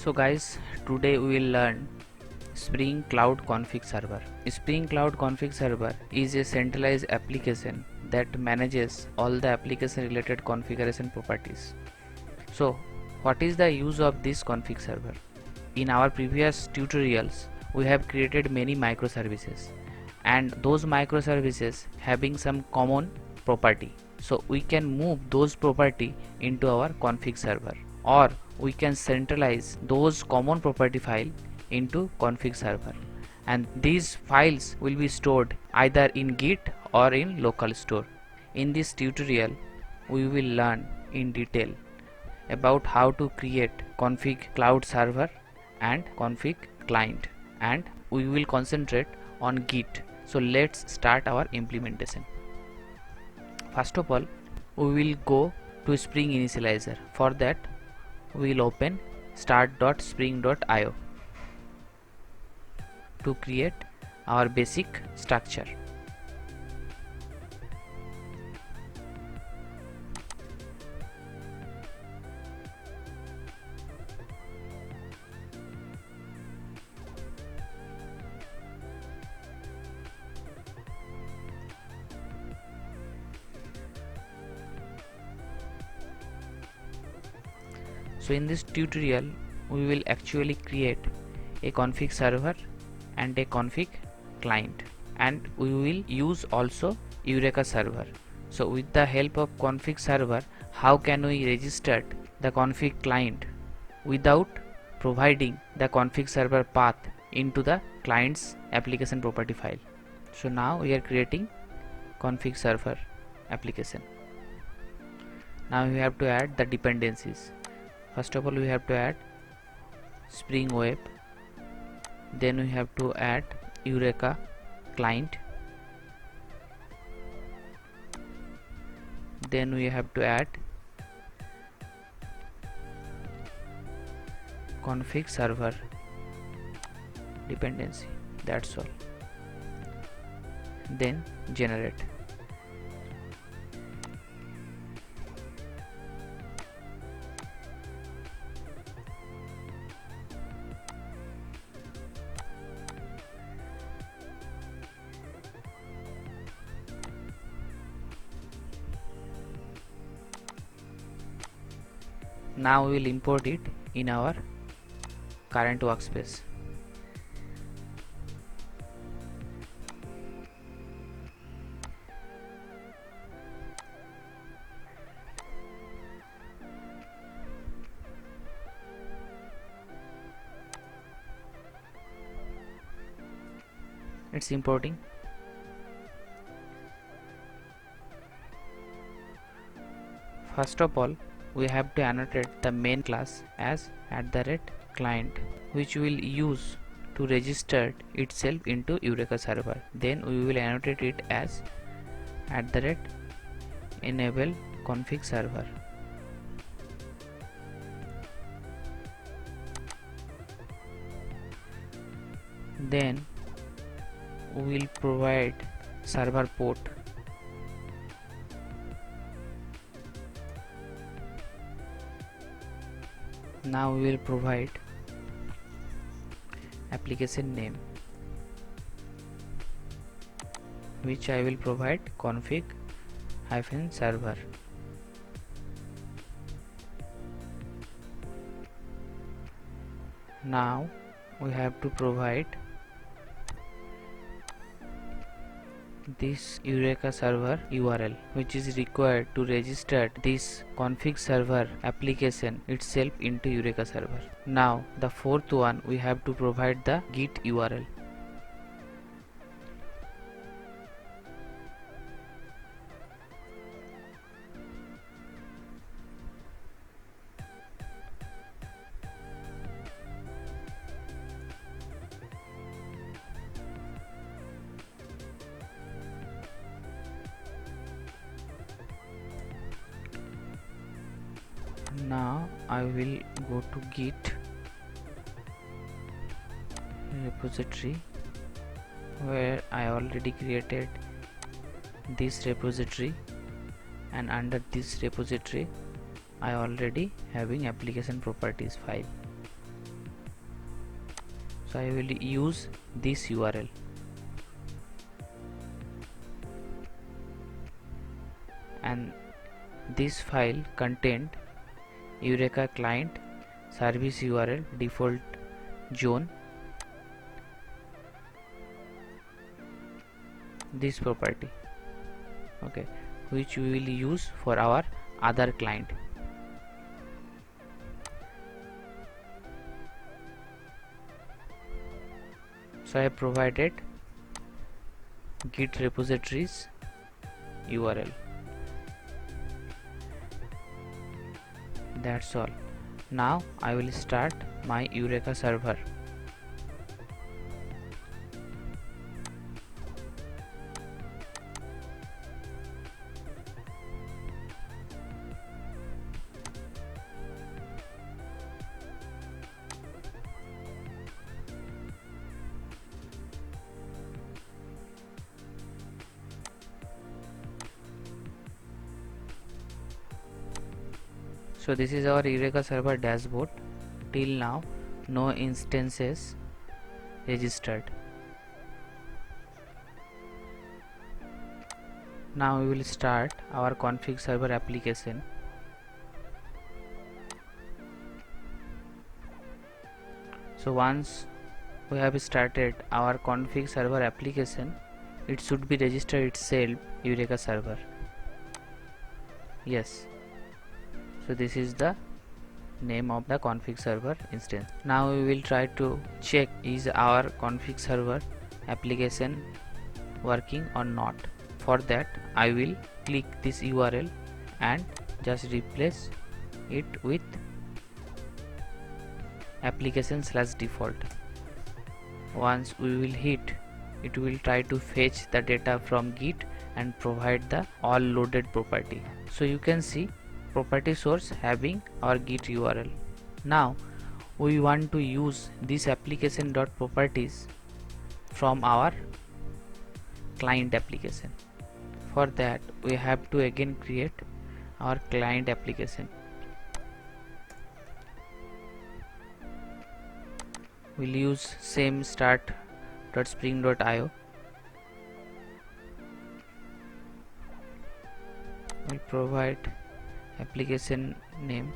So guys, today we will learn Spring Cloud Config Server. Spring Cloud Config Server is a centralized application that manages all the application related configuration properties. So what is the use of this config server? In our previous tutorials, we have created many microservices and those microservices having some common property. So we can move those property into our config server, or we can centralize those common property file into config server, and these files will be stored either in Git or in local store. In this tutorial we will learn in detail about how to create config cloud server and config client, and we will concentrate on Git. So let's start our implementation. First of all, we will go to Spring Initializer. For that, we will open start.spring.io to create our basic structure. So in this tutorial we will actually create a config server and a config client, and we will use also Eureka server. So with the help of config server, how can we register the config client without providing the config server path into the client's application property file? So now we are creating config server application. Now we have to add the dependencies. First of all, we have to add Spring Web, then we have to add Eureka client, then we have to add config server dependency. That's all. Then generate. Now we will import it in our current workspace. It's importing. First of all, we have to annotate the main class as @client, which we will use to register itself into Eureka server. Then we will annotate it as @enable config server. Then we will provide server port. Now we will provide application name, which I will provide config-server. Now we have to provide this Eureka server URL, which is required to register this config server application itself into Eureka server. Now the fourth one, we have to provide the Git URL. Now I will go to Git repository, where I already created this repository, and under this repository I already having application properties file. So I will use this URL, and this file contained Eureka client service URL default zone, this property, okay, which we will use for our other client. So I have provided git repositories URL. That's all. Now I will start my Eureka server. So this is our Eureka server dashboard. Till now no instances registered. Now we will start our config server application. So once we have started our config server application, it should be registered itself Eureka server. Yes. So this is the name of the config server instance. Now we will try to check is our config server application working or not. For that I will click this URL and just replace it with application/default. Once we will hit, it will try to fetch the data from Git and provide the all loaded property. So you can see property source having our Git URL. Now we want to use this application.properties from our client application. For that we have to again create our client application. We'll use same start.spring.io. We'll provide application name,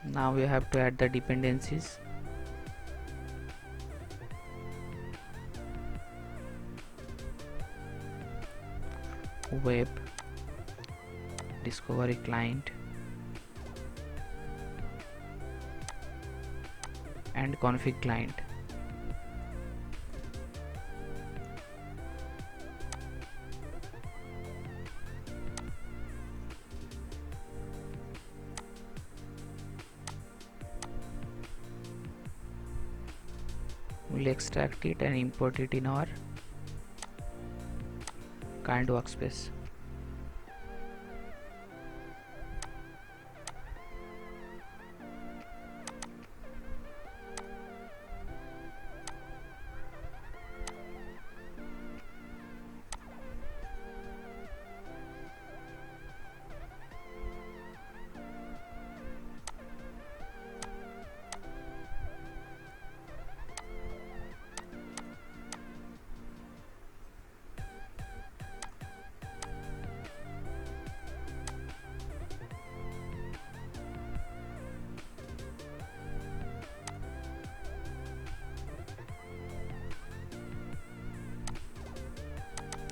now we have to add the dependencies. Web discovery client and config client. We'll extract it and import it in our current workspace.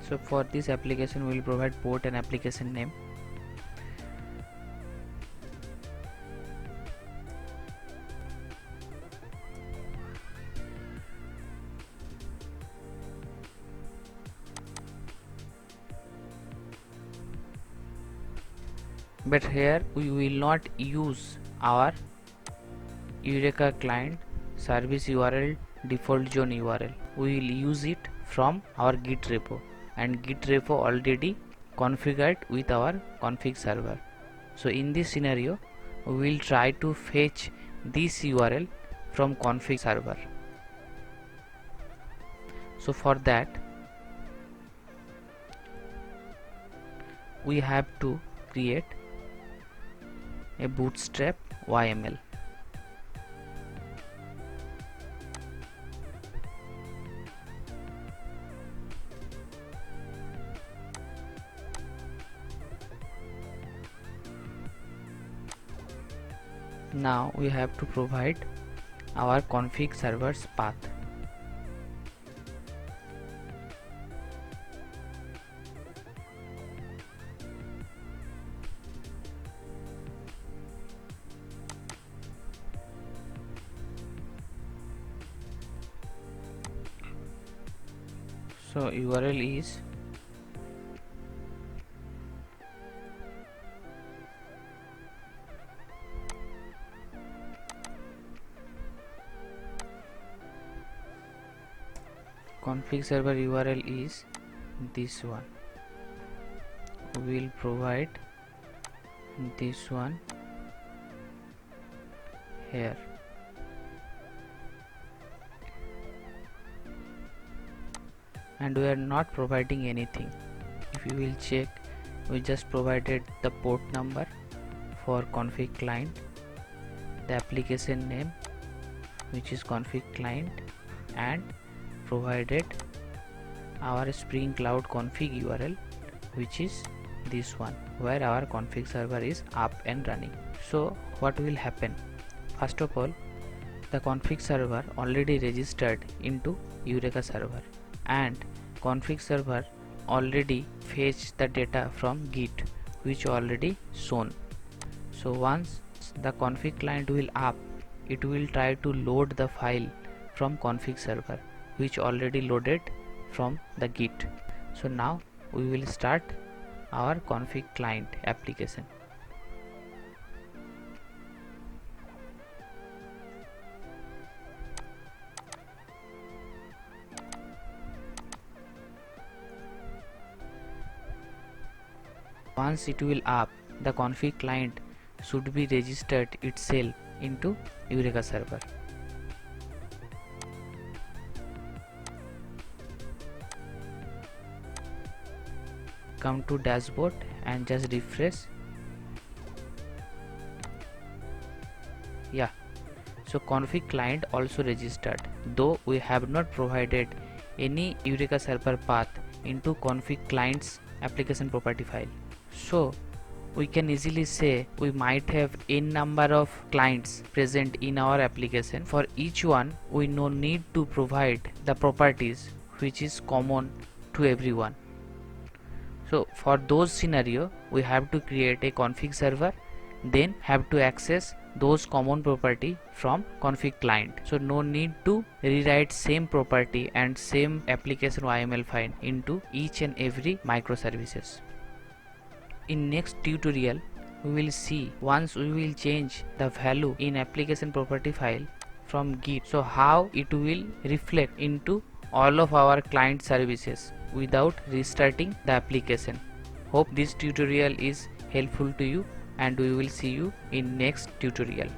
So for this application we will provide port and application name. But here we will not use our Eureka client service URL default zone URL. We will use it from our Git repo, and Git repo already configured with our config server. So in this scenario we will try to fetch this URL from config server. So for that we have to create a bootstrap YML. Now we have to provide our config server's path. So URL is config server URL is this one. We will provide this one here. And we are not providing anything. If you will check, we just provided the port number for config client, the application name which is config client, and provided our Spring Cloud config URL which is this one, where our config server is up and running. So what will happen? First of all, the config server already registered into Eureka server, and config server already fetched the data from Git which already shown. So once the config client will up, it will try to load the file from config server which already loaded from the Git. So now we will start our config client application. Once it will up, the config client should be registered itself into Eureka server. Come to dashboard and just refresh. Yeah, so config client also registered, though we have not provided any Eureka server path into config client's application property file. So we can easily say we might have n number of clients present in our application. For each one, we no need to provide the properties which is common to everyone. So for those scenario, we have to create a config server, then have to access those common property from config client. So no need to rewrite same property and same application YML file into each and every microservices. In next tutorial, we will see once we will change the value in application property file from Git, so how it will reflect into all of our client services without restarting the application. Hope this tutorial is helpful to you, and we will see you in next tutorial.